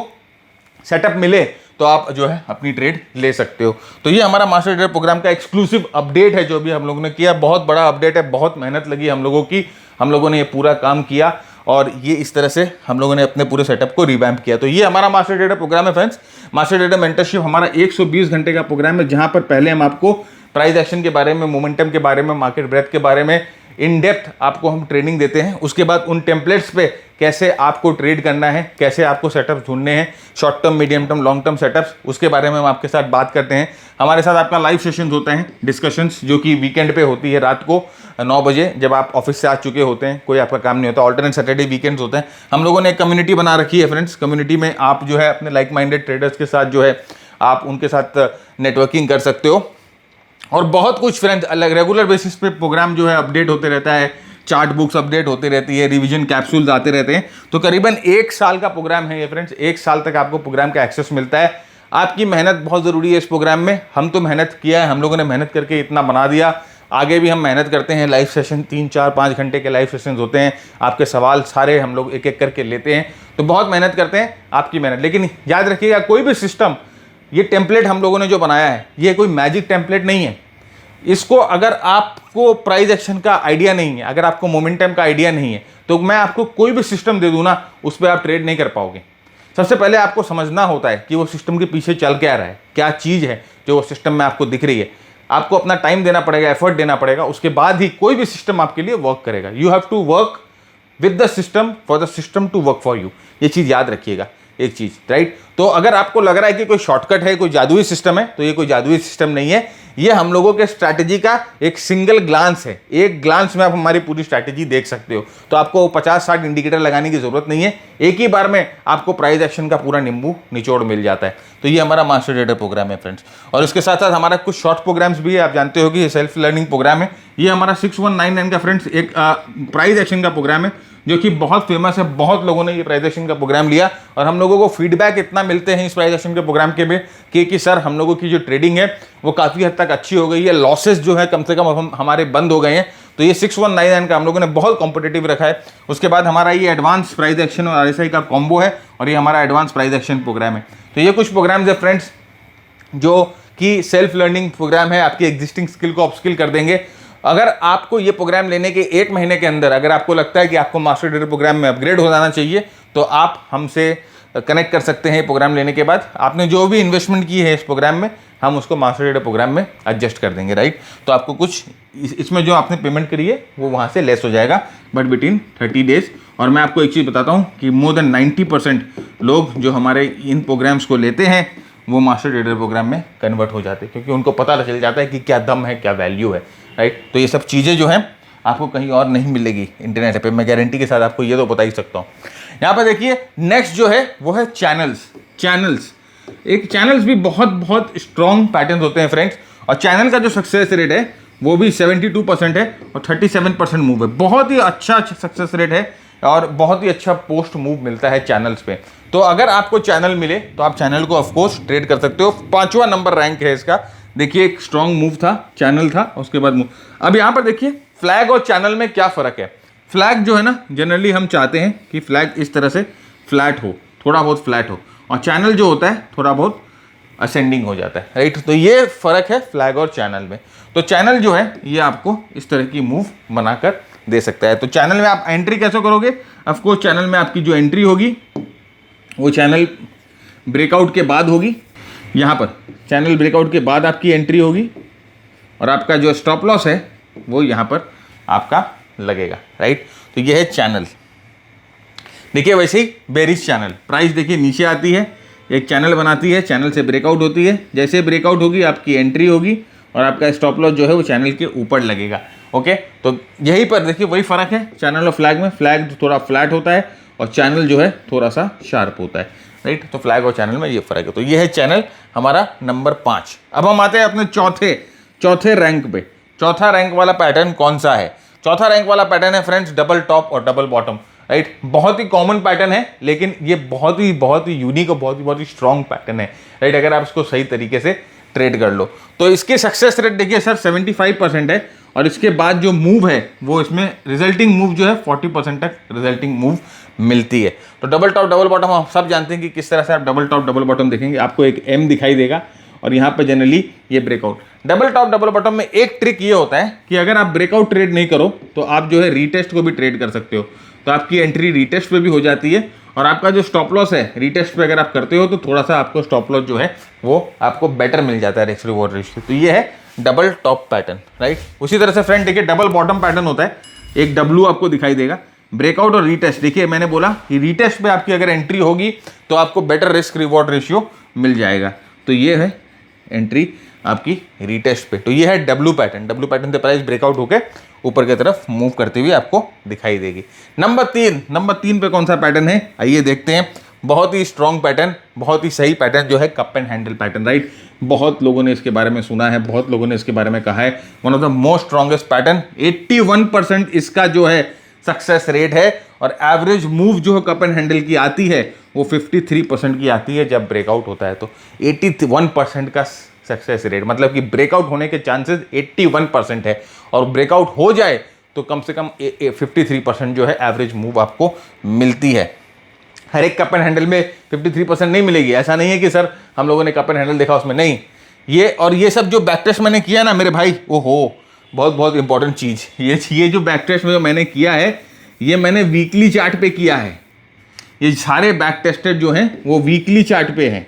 सेटअप मिले तो आप जो है अपनी ट्रेड ले सकते हो। तो ये हमारा मास्टर ट्रेडर प्रोग्राम का एक्सक्लूसिव अपडेट है जो भी हम लोगों ने किया। बहुत बड़ा अपडेट है, बहुत मेहनत लगी हम लोगों की, हम लोगों ने ये पूरा काम किया और ये इस तरह से हम लोगों ने अपने पूरे सेटअप को रिवैम्प किया। तो ये हमारा मास्टर ट्रेडर प्रोग्राम है फ्रेंड्स। मास्टर ट्रेडर मेंटरशिप हमारा 120 घंटे का प्रोग्राम है, जहां पर पहले हम आपको प्राइस एक्शन के बारे में, मोमेंटम के बारे में, मार्केट ब्रेथ के बारे में इन डेप्थ आपको हम ट्रेनिंग देते हैं। उसके बाद उन टेम्पलेट्स पे कैसे आपको ट्रेड करना है, कैसे आपको सेटअप्स ढूंढने हैं, short term, medium term, long term setups, उसके बारे में हम आपके साथ बात करते हैं। हमारे साथ आपका लाइव सेशंस होते हैं, डिस्कशंस, जो कि वीकेंड पे होती है रात को 9 बजे, जब आप ऑफिस से आ चुके होते हैं, कोई आपका काम नहीं होता। ऑल्टरनेट सैटरडे वीकेंड्स होते हैं। हम लोगों ने एक कम्युनिटी बना रखी है फ्रेंड्स। कम्युनिटी में आप जो है अपने लाइक माइंडेड ट्रेडर्स के साथ जो है आप उनके साथ नेटवर्किंग कर सकते हो, और बहुत कुछ फ्रेंड्स अलग रेगुलर बेसिस पे प्रोग्राम जो है अपडेट होते रहता है, चार्ट बुक्स अपडेट होती रहती है, रिवीजन कैप्सूल्स आते रहते हैं। तो करीबन 1 साल का प्रोग्राम है ये फ्रेंड्स, 1 साल तक आपको प्रोग्राम का एक्सेस मिलता है। आपकी मेहनत बहुत ज़रूरी है इस प्रोग्राम में। हम तो मेहनत किया है, हम लोगों ने मेहनत करके इतना बना दिया, आगे भी हम मेहनत करते हैं। लाइव सेशन 3, 4, 5 घंटे के लाइव सेशंस होते हैं, आपके सवाल सारे हम लोग एक एक करके लेते हैं। तो बहुत मेहनत करते हैं, आपकी मेहनत। लेकिन याद रखिएगा, कोई भी सिस्टम, ये टेम्पलेट हम लोगों ने जो बनाया है ये कोई मैजिक टेम्पलेट नहीं है। इसको अगर आपको प्राइस एक्शन का आइडिया नहीं है, अगर आपको मोमेंटम का आइडिया नहीं है, तो मैं आपको कोई भी सिस्टम दे दूँ ना, उस पर आप ट्रेड नहीं कर पाओगे। सबसे पहले आपको समझना होता है कि वो सिस्टम के पीछे चल क्या रहा है, क्या चीज़ है जो वो सिस्टम में आपको दिख रही है। आपको अपना टाइम देना पड़ेगा, एफर्ट देना पड़ेगा, उसके बाद ही कोई भी सिस्टम आपके लिए वर्क करेगा। You have to work with the system for the system to work for you. ये चीज़ याद रखिएगा, एक चीज़, राइट। तो अगर आपको लग रहा है कि कोई शॉर्टकट है, कोई जादुई सिस्टम है, तो ये कोई जादुई सिस्टम नहीं है। ये हम लोगों के स्ट्रैटेजी का एक सिंगल ग्लांस है। एक ग्लांस में आप हमारी पूरी स्ट्रैटेजी देख सकते हो। तो आपको 50-60 इंडिकेटर लगाने की जरूरत नहीं है, एक ही बार में आपको प्राइस एक्शन का पूरा नींबू निचोड़ मिल जाता है। तो ये हमारा मास्टर ट्रेडर प्रोग्राम है फ्रेंड्स। और इसके साथ साथ हमारा कुछ शॉर्ट प्रोग्राम्स भी है। आप जानते हो कि ये सेल्फ लर्निंग प्रोग्राम है। ये हमारा 6199 का फ्रेंड्स एक प्राइस एक्शन का प्रोग्राम है, जो कि बहुत फेमस है। बहुत लोगों ने ये प्राइस एक्शन का प्रोग्राम लिया और हम लोगों को फीडबैक इतना मिलते हैं इस प्राइस एक्शन के प्रोग्राम के में कि सर हम लोगों की जो ट्रेडिंग है वो काफ़ी हद तक अच्छी हो गई है, लॉसेस जो है कम से कम हमारे बंद हो गए हैं। तो ये 6199 का हम लोगों ने बहुत कॉम्पिटिटिव रखा है। उसके बाद हमारा ये एडवांस प्राइस एक्शन और RSI का कॉम्बो है, और ये हमारा एडवांस प्राइस एक्शन प्रोग्राम है। तो ये कुछ प्रोग्राम्स है फ्रेंड्स जो कि सेल्फ लर्निंग प्रोग्राम है, आपकी एग्जिस्टिंग स्किल को अपस्किल कर देंगे। अगर आपको ये प्रोग्राम लेने के 1 महीने के अंदर अगर आपको लगता है कि आपको मास्टर ट्रेडर प्रोग्राम में अपग्रेड हो जाना चाहिए, तो आप हमसे कनेक्ट कर सकते हैं। प्रोग्राम लेने के बाद आपने जो भी इन्वेस्टमेंट की है इस प्रोग्राम में, हम उसको मास्टर ट्रेडर प्रोग्राम में एडजस्ट कर देंगे, राइट। तो आपको कुछ इसमें जो आपने पेमेंट करी है वो वहाँ से लेस हो जाएगा, बट विटिन 30 डेज। और मैं आपको एक चीज़ बताता हूँ कि मोर देन 90% लोग जो हमारे इन प्रोग्राम्स को लेते हैं वो मास्टर ट्रेडर प्रोग्राम में कन्वर्ट हो जाते हैं, क्योंकि उनको पता चल जाता है कि क्या दम है, क्या वैल्यू है, राइट। तो ये सब चीज़ें जो हैं आपको कहीं और नहीं मिलेगी इंटरनेट पे, मैं गारंटी के साथ आपको ये तो बता ही सकता हूँ। यहाँ पर देखिए नेक्स्ट जो है वो है चैनल्स। एक चैनल्स भी बहुत स्ट्रॉन्ग पैटर्न होते हैं फ्रेंड्स, और चैनल का जो सक्सेस रेट है वो भी 72% है और 37% मूव है। बहुत ही अच्छा सक्सेस रेट है और बहुत ही अच्छा पोस्ट मूव मिलता है चैनल्स पे। तो अगर आपको चैनल मिले तो आप चैनल को ऑफकोर्स ट्रेड कर सकते हो। 5वां नंबर रैंक है इसका। देखिए एक स्ट्रॉन्ग मूव था, चैनल था, उसके बाद मूव। अब यहाँ पर देखिए फ्लैग और चैनल में क्या फ़र्क है। फ्लैग जो है ना, जनरली हम चाहते हैं कि फ्लैग इस तरह से फ्लैट हो, थोड़ा बहुत फ्लैट हो, और चैनल जो होता है थोड़ा बहुत असेंडिंग हो जाता है, राइट। तो ये फ़र्क है फ्लैग और चैनल में। तो चैनल जो है ये आपको इस तरह की मूव बनाकर दे सकता है। तो चैनल में आप एंट्री कैसे करोगे? ऑफकोर्स चैनल में आपकी जो एंट्री होगी वो चैनल ब्रेकआउट के बाद होगी। यहाँ पर चैनल ब्रेकआउट के बाद आपकी एंट्री होगी, और आपका जो स्टॉप लॉस है वो यहाँ पर आपका लगेगा, राइट। तो ये है चैनल। देखिए वैसे ही बेरिश चैनल, प्राइस देखिए नीचे आती है, एक चैनल बनाती है, चैनल से ब्रेकआउट होती है, जैसे ब्रेकआउट होगी आपकी एंट्री होगी और आपका स्टॉप लॉस जो है वो चैनल के ऊपर लगेगा। ओके, तो यहीं पर देखिए वही फ़र्क है चैनल और फ्लैग में। फ्लैग थोड़ा फ्लैट होता है और चैनल जो है थोड़ा सा शार्प होता है, राइट। तो फ्लैग और चैनल में ये फ़र्क है। तो ये है चैनल हमारा नंबर 5। अब हम आते हैं अपने चौथे रैंक पे। चौथा रैंक वाला पैटर्न कौन सा है? चौथा रैंक वाला पैटर्न है फ्रेंड्स डबल टॉप और डबल बॉटम, राइट। बहुत ही कॉमन पैटर्न है, लेकिन ये बहुत ही यूनिक और बहुत ही स्ट्रॉन्ग पैटर्न है, राइट। अगर आप इसको सही तरीके से ट्रेड कर लो तो इसके सक्सेस रेट देखिए सर 75% है, और इसके बाद जो मूव है वो इसमें रिजल्टिंग मूव जो है 40% तक रिजल्टिंग मूव मिलती है। तो डबल टॉप डबल बॉटम हम सब जानते हैं कि किस तरह से आप डबल टॉप डबल बॉटम देखेंगे, आपको एक एम दिखाई देगा और यहाँ पे जनरली ये breakout. Double top double bottom में एक ट्रिक ये होता है कि अगर आप ब्रेकआउट ट्रेड नहीं करो तो आप जो है रीटेस्ट को भी ट्रेड कर सकते हो, तो आपकी एंट्री रीटेस्ट पे भी हो जाती है, और आपका जो स्टॉप लॉस है रीटेस्ट पे अगर आप करते हो तो थोड़ा सा आपको स्टॉप लॉस जो है वो आपको बेटर मिल जाता है रिस्क रिवॉर्ड रेशियो। तो ये है डबल टॉप पैटर्न, राइट। उसी तरह से फ्रेंड देखिए डबल बॉटम पैटर्न होता है, एक डब्ल्यू आपको दिखाई देगा, ब्रेकआउट और रीटेस्ट। देखिए मैंने बोला कि रीटेस्ट पे आपकी अगर एंट्री होगी तो आपको बेटर रिस्क रिवॉर्ड रेशियो मिल जाएगा। तो ये है एंट्री आपकी रीटेस्ट पे। तो ये है डब्ल्यू पैटर्न से प्राइस ब्रेकआउट होकर ऊपर की तरफ मूव करती हुई आपको दिखाई देगी। नंबर 3 पे कौन सा पैटर्न है आइए देखते हैं। बहुत ही स्ट्रॉन्ग पैटर्न, बहुत ही सही पैटर्न जो है cup and handle pattern, right. बहुत लोगों ने इसके बारे में सुना है, बहुत लोगों ने इसके बारे में कहा है। One of the most strongest pattern, 81% इसका जो है सक्सेस रेट है, और एवरेज मूव जो है कप एंड हैंडल की आती है वो 53% की आती है जब ब्रेकआउट होता है। तो 81% का सक्सेस रेट, मतलब कि ब्रेकआउट होने के चांसेस 81% है, और ब्रेकआउट हो जाए तो कम से कम 53% जो है एवरेज मूव आपको मिलती है। हर एक कप एंड हैंडल में 53% नहीं मिलेगी, ऐसा नहीं है कि सर हम लोगों ने कप एंड हैंडल देखा उसमें नहीं। ये सब जो बैक टेस्ट मैंने किया ना मेरे भाई, ओहो बहुत इंपॉर्टेंट चीज़, ये जो बैक टेस्ट में जो मैंने किया है ये मैंने वीकली चार्ट पे किया है। ये सारे बैक टेस्टेड जो हैं वो वीकली चार्ट पे हैं,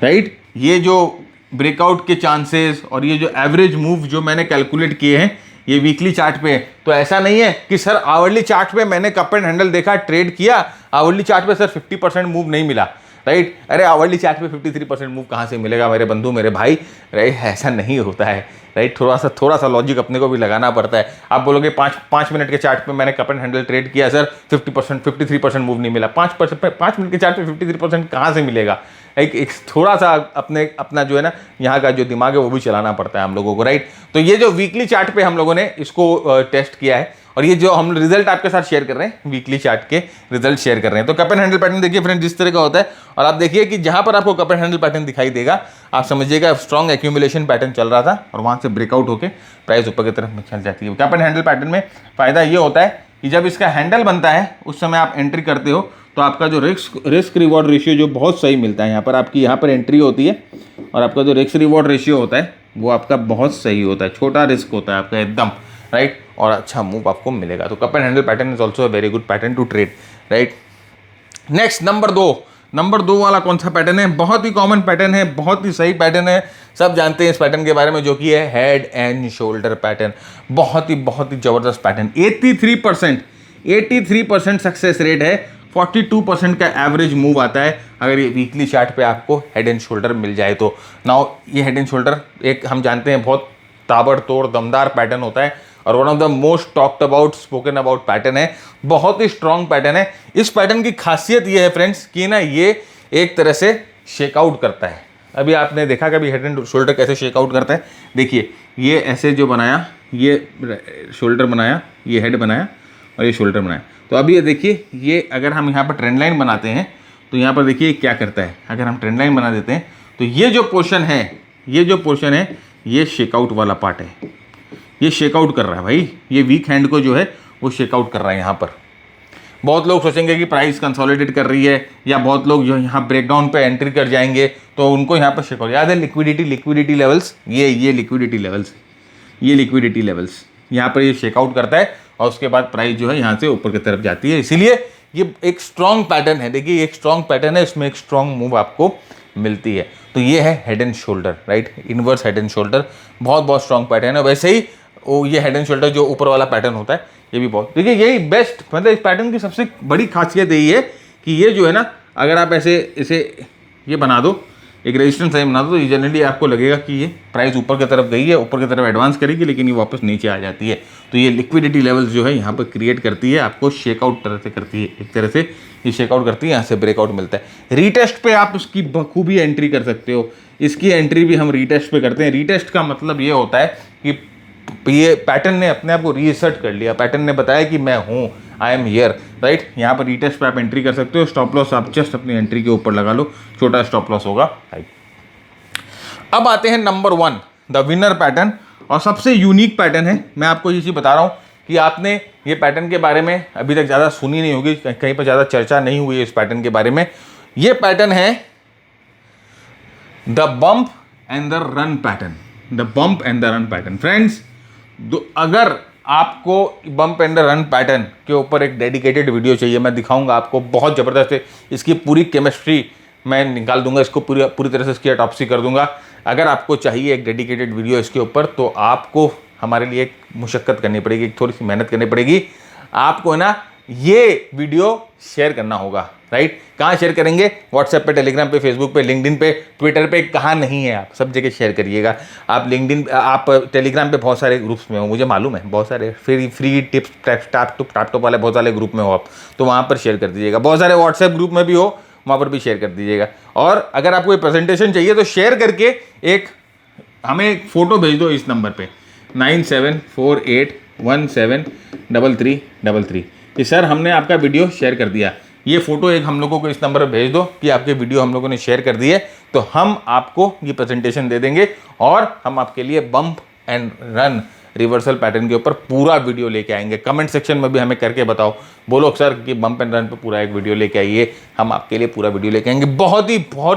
राइट। ये जो ब्रेकआउट के चांसेस और ये जो एवरेज मूव जो मैंने कैलकुलेट किए हैं ये वीकली चार्ट पे है। तो ऐसा नहीं है कि सर आवरली चार्ट पे मैंने कप एंड हैंडल देखा, ट्रेड किया, आवरली चार्ट पे सर 50% मूव नहीं मिला, राइट। अरे आवरली चार्ट पे 53% मूव कहाँ से मिलेगा मेरे बंधु मेरे भाई, राइट। ऐसा नहीं होता है, राइट। थोड़ा सा लॉजिक अपने को भी लगाना पड़ता है। आप बोलोगे 5 मिनट के चार्ट पे मैंने कप एंड हैंडल ट्रेड किया सर 53% मूव नहीं मिला। 5 मिनट के चार्ट पे 53% कहाँ से मिलेगा? एक थोड़ा सा अपना जो है ना यहाँ का जो दिमाग है वो भी चलाना पड़ता है हम लोगों को, राइट। तो ये जो वीकली चार्ट पे हम लोगों ने इसको टेस्ट किया है, और ये जो हम रिजल्ट आपके साथ शेयर कर रहे हैं वीकली चार्ट के रिजल्ट शेयर कर रहे हैं। तो कप एंड हैंडल पैटर्न देखिए फ्रेंड जिस तरह का होता है, और आप देखिए कि जहां पर आपको कप एंड हैंडल पैटर्न दिखाई देगा आप समझिएगा स्ट्रॉन्ग एक्यूमुलेशन पैटर्न चल रहा था, और वहां से ब्रेकआउट होकर प्राइस ऊपर की तरफ में चल जाती है। कप एंड हैंडल पैटर्न में फायदा ये होता है कि जब इसका हैंडल बनता है उस समय आप एंट्री करते हो तो आपका जो रिस्क रिवॉर्ड रेशियो जो बहुत सही मिलता है। यहाँ पर एंट्री होती है और आपका जो रिस्क रिवॉर्ड रेशियो होता है वो आपका बहुत सही होता है, छोटा रिस्क होता है आपका एकदम, राइट, और अच्छा मूव आपको मिलेगा। तो cup and handle pattern is also a very good pattern to trade, right. Next number 2 वाला कौन सा पैटर्न है? बहुत ही कॉमन पैटर्न है, बहुत ही सही पैटर्न है, सब जानते हैं इस पैटर्न के बारे में, जो कि है हेड एंड शोल्डर पैटर्न। बहुत ही जबरदस्त पैटर्न, 83% सक्सेस रेट है, 42% का एवरेज मूव आता है अगर ये वीकली चार्ट पे आपको हेड एंड शोल्डर मिल जाए तो। नाउ ये हेड एंड शोल्डर एक हम जानते हैं बहुत ताबड़तोड़ दमदार पैटर्न होता है, और one of the most talked about spoken about pattern है, बहुत ही स्ट्रॉन्ग पैटर्न है। इस पैटर्न की खासियत ये है फ्रेंड्स कि ना ये एक तरह से शेकआउट करता है। अभी आपने देखा कभी हेड एंड शोल्डर कैसे शेकआउट करता है? देखिए ये ऐसे जो बनाया, ये शोल्डर बनाया, ये हेड बनाया और ये शोल्डर बनाया। तो अभी ये देखिए, ये अगर हम यहाँ पर ट्रेंड लाइन बनाते हैं तो यहाँ पर देखिए क्या करता है। अगर हम ट्रेंड लाइन बना देते हैं तो ये जो पोर्शन है ये शेकआउट वाला पार्ट है, ये शेकआउट कर रहा है भाई, ये वीक हैंड को जो है वो शेकआउट कर रहा है। यहाँ पर बहुत लोग सोचेंगे कि प्राइस कंसोलिडेट कर रही है, या बहुत लोग जो यहाँ ब्रेकडाउन पे एंट्री कर जाएंगे तो उनको यहाँ पर शेकआउट, याद है लिक्विडिटी लेवल्स, ये लिक्विडिटी लेवल्स यहाँ पर ये शेकआउट करता है, और उसके बाद प्राइस जो है यहाँ से ऊपर की तरफ जाती है। इसीलिए ये एक स्ट्रॉन्ग पैटर्न है। देखिए एक स्ट्रॉन्ग पैटर्न है, इसमें एक स्ट्रॉन्ग मूव आपको मिलती है। तो ये है head and shoulder, right, inverse head and shoulder, बहुत स्ट्रॉन्ग पैटर्न है। वैसे ही वो ये हेड एंड शोल्डर जो ऊपर वाला पैटर्न होता है ये भी बहुत, देखिए यही बेस्ट, मतलब इस पैटर्न की सबसे बड़ी खासियत यही है कि ये जो है ना, अगर आप ऐसे इसे ये बना दो, एक रेजिस्टेंस लाइन बना दो, तो ये जनरली आपको लगेगा कि ये प्राइस ऊपर की तरफ गई है, ऊपर की तरफ एडवांस करेगी, लेकिन ये वापस नीचे आ जाती है। तो ये लिक्विडिटी लेवल्स जो है यहाँ पर क्रिएट करती है, आपको शेकआउट तरह से करती है, एक तरह से ये शेकआउट करती है, यहाँ से ब्रेकआउट मिलता है। रीटेस्ट पे आप उसकी बखूबी एंट्री कर सकते हो, इसकी एंट्री भी हम रीटेस्ट पे करते हैं। रीटेस्ट का मतलब ये होता है कि ये पैटर्न ने अपने आप को रीअसर्ट कर लिया, पैटर्न ने बताया कि मैं हूँ, आई एम हियर, राइट। यहाँ पर रीटेस्ट पे आप एंट्री कर सकते हो। स्टॉप लॉस आप जस्ट अपनी एंट्री के ऊपर लगा लो, छोटा स्टॉप लॉस होगा, राइट। अब आते हैं नंबर 1, द विनर पैटर्न, और सबसे यूनिक पैटर्न है। मैं आपको ये चीज़ बता रहा हूँ कि आपने ये पैटर्न के बारे में अभी तक ज़्यादा सुनी नहीं होगी, कहीं पर ज़्यादा चर्चा नहीं हुई है इस पैटर्न के बारे में। ये पैटर्न है the bump and the run pattern, the bump and the run pattern. Friends, अगर आपको बम्प एंड रन पैटर्न के ऊपर एक डेडिकेटेड वीडियो चाहिए, मैं दिखाऊंगा आपको, बहुत ज़बरदस्त है, इसकी पूरी केमिस्ट्री मैं निकाल दूंगा, इसको पूरी तरह से इसकी ऑटोप्सी कर दूंगा। अगर आपको चाहिए एक डेडिकेटेड वीडियो इसके ऊपर, तो आपको हमारे लिए एक मुशक्कत करनी पड़ेगी, एक थोड़ी सी मेहनत करनी पड़ेगी। आपको है ना ये वीडियो शेयर करना होगा, राइट। कहाँ शेयर करेंगे? व्हाट्सएप पे, टेलीग्राम पे, फेसबुक पे, लिंक्डइन पे, ट्विटर पे, कहाँ नहीं है, आप सब जगह शेयर करिएगा। आप लिंक्डइन, आप टेलीग्राम पे बहुत सारे ग्रुप्स में हो, मुझे मालूम है, बहुत सारे फ्री टिप्स टॉप वाले बहुत सारे ग्रुप में हो आप, तो वहाँ पर शेयर कर दीजिएगा। बहुत सारे व्हाट्सएप ग्रुप में भी हो, वहाँ पर भी शेयर कर दीजिएगा। और अगर आपको ये प्रेजेंटेशन चाहिए तो शेयर करके हमें एक फ़ोटो भेज दो इस नंबर पे 9748173333 कि सर हमने आपका वीडियो शेयर कर दिया। ये फ़ोटो एक हम लोगों को इस नंबर पर भेज दो कि आपके वीडियो हम लोगों ने शेयर कर दी है, तो हम आपको ये प्रेजेंटेशन दे देंगे और हम आपके लिए bump and run reversal pattern के ऊपर पूरा वीडियो लेके आएंगे। कमेंट सेक्शन में भी हमें करके बताओ, बोलो सर कि बम्प एंड रन पे पूरा एक वीडियो लेके आइए, हम आपके लिए पूरा वीडियो लेके आएंगे। बहुत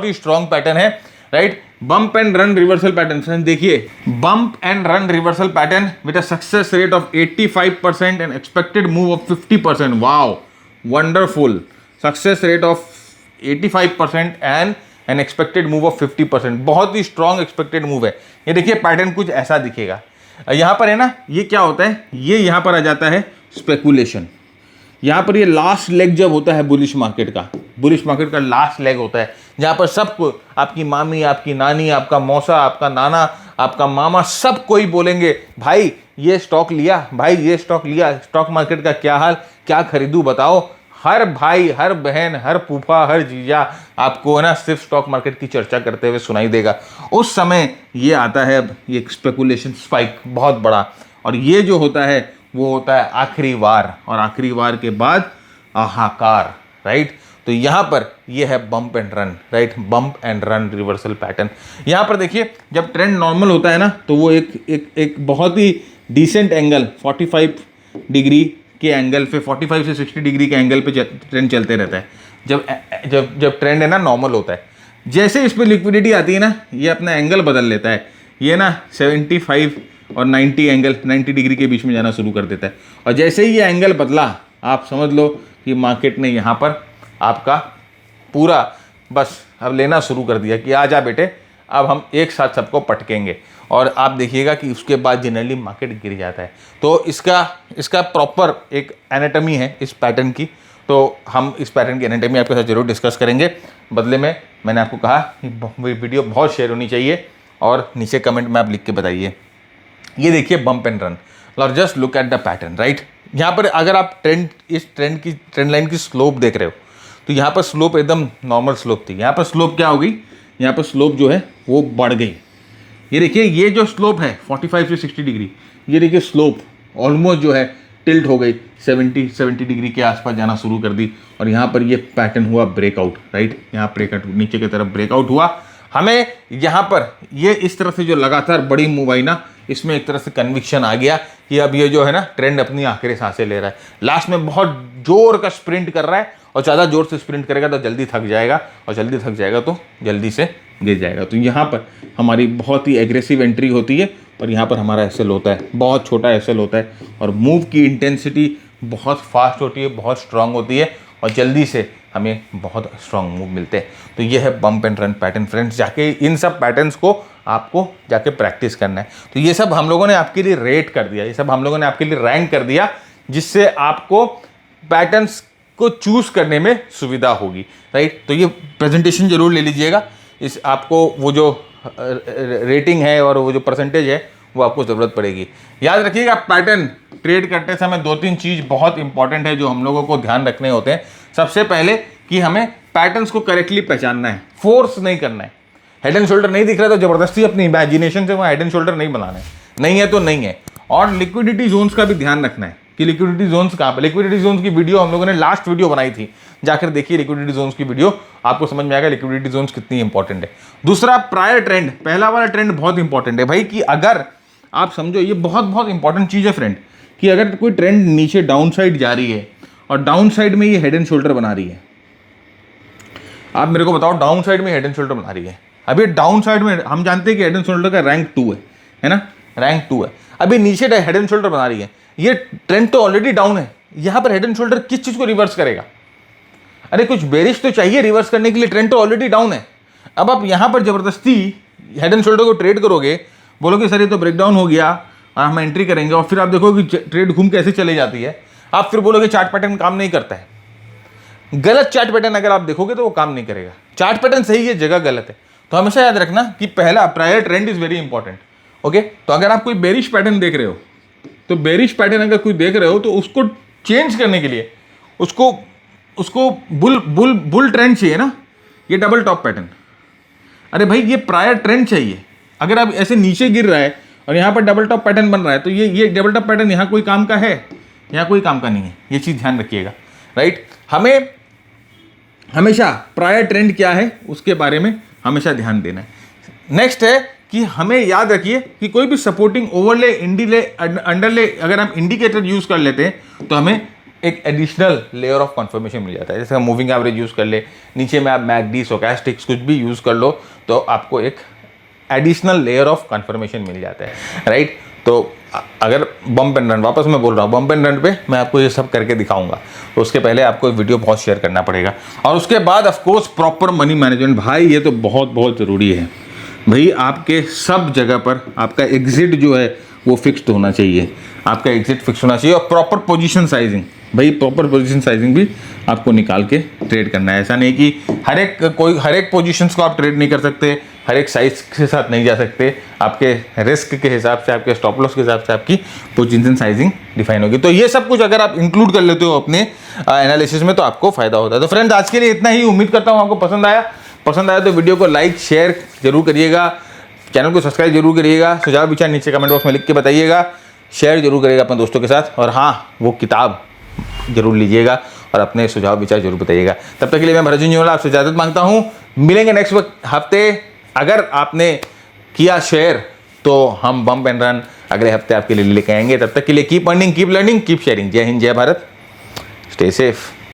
ही स्ट्रॉन्ग पैटर्न है, right. Bump and run reversal pattern, देखिए bump and run reversal pattern with a success rate of 85% and expected move of 50%। Wow, wonderful. Success rate of 85% and an expected move of 50%, बहुत ही strong expected move है। ये देखिए pattern कुछ ऐसा दिखेगा। यहाँ पर है ना, ये क्या होता है, ये यहाँ पर आ जाता है स्पेकुलेशन। यहाँ पर ये लास्ट लेग जब होता है बुलिश मार्केट का लास्ट लेग होता है, जहाँ पर सबको, आपकी मामी, आपकी नानी, आपका मौसा, आपका नाना, आपका मामा, सब कोई बोलेंगे भाई ये स्टॉक लिया, भाई ये स्टॉक लिया, स्टॉक मार्केट का क्या हाल, क्या खरीदूं बताओ। हर भाई, हर बहन, हर फूफा, हर जीजा आपको है ना सिर्फ स्टॉक मार्केट की चर्चा करते हुए सुनाई देगा। उस समय ये आता है, ये स्पेकुलेशन स्पाइक बहुत बड़ा, और ये जो होता है वो होता है आखिरी वार, और आखिरी वार के बाद हाहाकार, राइट। तो यहाँ पर ये है bump and run, right, bump and run reversal pattern. यहाँ पर देखिए जब ट्रेंड नॉर्मल होता है ना, तो वो एक बहुत ही डिसेंट एंगल 45 डिग्री के एंगल पे, 45 से 60 डिग्री के एंगल पे ट्रेंड चलते रहता है जब ट्रेंड है ना नॉर्मल होता है। जैसे इस पर लिक्विडिटी आती है ना, ये अपना एंगल बदल लेता है, ये ना 75 और 90 एंगल 90 डिग्री के बीच में जाना शुरू कर देता है। और जैसे ही ये एंगल बदला, आप समझ लो कि मार्केट ने यहाँ पर आपका पूरा बस अब लेना शुरू कर दिया कि आ जा बेटे, अब हम एक साथ सबको पटकेंगे। और आप देखिएगा कि उसके बाद जनरली मार्केट गिर जाता है। तो इसका प्रॉपर एक एनाटॉमी है इस पैटर्न की, तो हम इस पैटर्न की एनाटॉमी आपके साथ जरूर डिस्कस करेंगे। बदले में मैंने आपको कहा कि वीडियो बहुत शेयर होनी चाहिए, और नीचे कमेंट में आप लिख के बताइए। ये देखिए बम्प एंड रन, और just look at the pattern, right. यहाँ पर अगर आप इस ट्रेंड लाइन की स्लोप देख रहे हो, तो यहाँ पर स्लोप एकदम नॉर्मल स्लोप थी, यहाँ पर स्लोप क्या हो गई, यहाँ पर स्लोप जो है वो बढ़ गई। ये देखिए ये जो स्लोप है 45 से 60 डिग्री, ये देखिए स्लोप ऑलमोस्ट जो है टिल्ट हो गई, 70 डिग्री के आसपास जाना शुरू कर दी। और यहाँ पर ये पैटर्न हुआ ब्रेकआउट, राइट, यहाँ ब्रेकआउट नीचे की तरफ ब्रेकआउट हुआ। हमें यहाँ पर ये इस तरह से जो लगातार बड़ी मूव आई ना, इसमें एक तरह से कन्विक्शन आ गया कि अब ये जो है ना ट्रेंड अपनी आखिरी सांसें ले रहा है। लास्ट में बहुत जोर का स्प्रिंट कर रहा है, और ज़्यादा जोर से स्प्रिंट करेगा तो जल्दी थक जाएगा, और जल्दी थक जाएगा तो जल्दी से गिर जाएगा। तो यहाँ पर हमारी बहुत ही एग्रेसिव एंट्री होती है, और यहाँ पर हमारा एसएल होता है, बहुत छोटा एसएल होता है, और मूव की इंटेंसिटी बहुत फास्ट होती है, बहुत स्ट्रांग होती है, और जल्दी से हमें बहुत स्ट्रांग मूव मिलते हैं। तो ये है bump and run pattern friends. जाके इन सब पैटर्न्स को आपको जाके प्रैक्टिस करना है। तो ये सब हम लोगों ने आपके लिए रेट कर दिया, ये सब हम लोगों ने आपके लिए रैंक कर दिया, जिससे आपको पैटर्न्स को चूज करने में सुविधा होगी, राइट। तो ये प्रेजेंटेशन जरूर ले लीजिएगा, इस आपको वो जो रेटिंग है और वो जो परसेंटेज है वो आपको ज़रूरत पड़ेगी। याद रखिएगा, पैटर्न ट्रेड करते समय 2-3 चीज़ बहुत इंपॉर्टेंट है जो हम लोगों को ध्यान रखने होते हैं। सबसे पहले कि हमें पैटर्न्स को करेक्टली पहचानना है, फोर्स नहीं करना है। हेड एंड शोल्डर नहीं दिख रहा तो जबरदस्ती अपनी इमेजिनेशन से वहाँ हेड एंड शोल्डर नहीं बनाना है, नहीं है तो नहीं है। और लिक्विडिटी जोन्स का भी ध्यान रखना है कि लिक्विडिटी जोन्स कहाँ पे। लिक्विडिटी जोन्स की वीडियो हम लोगों ने लास्ट वीडियो बनाई थी, जाकर देखिए लिक्विडिटी जोन्स की वीडियो, आपको समझ में आएगा लिक्विडिटी जोन्स कितनी इंपॉर्टेंट है। दूसरा, प्रायर ट्रेंड, पहला वाला ट्रेंड बहुत इंपॉर्टेंट है भाई, कि अगर आप समझो, ये बहुत बहुत इंपॉर्टेंट चीज़ है फ्रेंड, कि अगर कोई ट्रेंड नीचे डाउन साइड जा रही है और डाउन साइड में ये हेड एंड शोल्डर बना रही है, आप मेरे को बताओ डाउन साइड में हेड एंड शोल्डर बना रही है, अभी डाउन साइड में हम जानते हैं कि हेड एंड शोल्डर का रैंक 2 है ना, रैंक 2 है, अभी नीचे हेड एंड शोल्डर बना रही है, ये ट्रेंड तो ऑलरेडी डाउन है, यहाँ पर हेड एंड शोल्डर किस चीज़ को रिवर्स करेगा? अरे कुछ बेरिश तो चाहिए रिवर्स करने के लिए, ट्रेंड तो ऑलरेडी डाउन है। अब आप यहाँ पर जबरदस्ती हेड एंड शोल्डर को ट्रेड करोगे, बोलोगे सर ये तो ब्रेकडाउन हो गया और हम एंट्री करेंगे, और फिर आप देखोगे ट्रेड घूम कैसे चले जाती है, आप फिर बोलोगे चार्ट पैटर्न काम नहीं करता है। गलत चार्ट पैटर्न अगर आप देखोगे तो वो काम नहीं करेगा। चार्ट पैटर्न सही है, जगह गलत है। तो हमेशा याद रखना कि पहला prior trend is very important, okay. तो अगर आप कोई बेरिश पैटर्न देख रहे हो, तो बेरिश पैटर्न अगर कोई देख रहे हो तो उसको चेंज करने के लिए उसको बुल ट्रेंड चाहिए ना, ये डबल टॉप पैटर्न। अरे भाई ये प्रायर ट्रेंड चाहिए। अगर आप ऐसे नीचे गिर रहा है और यहाँ पर डबल टॉप पैटर्न बन रहा है, तो ये डबल टॉप पैटर्न यहाँ कोई काम का है? यहाँ कोई काम का नहीं है। ये चीज़ ध्यान रखिएगा, राइट। हमें हमेशा प्रायर ट्रेंड क्या है उसके बारे में हमेशा ध्यान देना है। नेक्स्ट है कि हमें याद रखिए कि कोई भी सपोर्टिंग ओवरले, इंडीले, अंडरले अगर हम इंडिकेटर यूज़ कर लेते हैं तो हमें एक एडिशनल लेयर ऑफ कंफर्मेशन मिल जाता है। जैसे हम मूविंग एवरेज यूज़ कर ले, नीचे में आप मैकडी, स्टोचैस्टिक्स कुछ भी यूज़ कर लो, तो आपको एक एडिशनल लेयर ऑफ कंफर्मेशन मिल जाता है, राइट। तो अगर बम्प एंड रन, वापस मैं बोल रहा हूँ, बम्प एंड रन पे मैं आपको ये सब करके दिखाऊंगा, तो उसके पहले आपको वीडियो बहुत शेयर करना पड़ेगा। और उसके बाद of course proper money management, भाई ये तो बहुत बहुत ज़रूरी है भाई। आपके सब जगह पर आपका एग्जिट जो है वो फिक्स्ड होना चाहिए, आपका एग्जिट फिक्स होना चाहिए। और प्रॉपर पोजीशन साइजिंग, भाई प्रॉपर पोजीशन साइजिंग भी आपको निकाल के ट्रेड करना है। ऐसा नहीं कि हर एक पोजीशंस को आप ट्रेड नहीं कर सकते, हर एक साइज के साथ नहीं जा सकते। आपके रिस्क के हिसाब से, आपके स्टॉप लॉस के हिसाब से आपकी पोजीशन साइजिंग डिफाइन होगी। तो ये सब कुछ अगर आप इंक्लूड कर लेते हो अपने एनालिसिस में तो आपको फायदा होता है। तो फ्रेंड्स आज के लिए इतना ही, उम्मीद करता हूँ आपको पसंद आया तो वीडियो को लाइक शेयर जरूर करिएगा, चैनल को सब्सक्राइब जरूर करिएगा, सुझाव विचार नीचे कमेंट बॉक्स में लिख के बताइएगा, शेयर जरूर करिएगा अपने दोस्तों के साथ, और हाँ वो किताब जरूर लीजिएगा और अपने सुझाव विचार जरूर बताइएगा। तब तक के लिए मैं भरत झुंझुनवाला आपसे इजाजत मांगता हूँ। मिलेंगे नेक्स्ट हफ्ते। अगर आपने किया शेयर तो हम बम्प एंड रन अगले हफ्ते आपके लिए लेके आएंगे। तब तक के लिए keep earning, keep learning, keep sharing. जय हिंद, जय भारत, स्टे सेफ।